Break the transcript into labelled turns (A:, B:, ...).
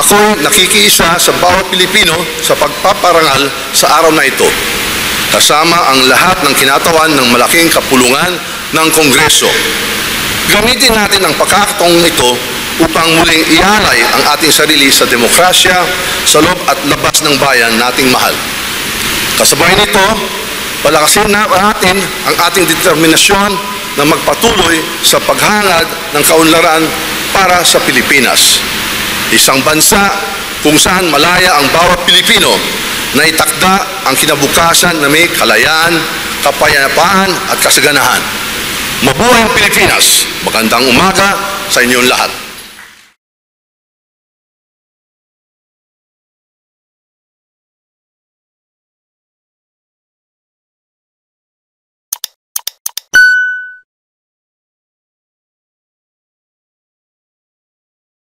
A: Ako'y nakikiisa sa bawat Pilipino sa pagpaparangal sa araw na ito, kasama ang lahat ng kinatawan ng malaking kapulungan ng Kongreso. Gamitin natin ang pagkakataong ito upang muling ialay ang ating sarili sa demokrasya sa loob at labas ng bayan nating mahal. Kasabay nito, palakasin natin ang ating determinasyon na magpatuloy sa paghangad ng kaunlaran para sa Pilipinas. Isang bansa kung saan malaya ang bawat Pilipino na itakda ang kinabukasan na may kalayaan, kapayapaan at kasaganahan. Mabuhay ang Pilipinas! Magandang umaga sa inyong lahat.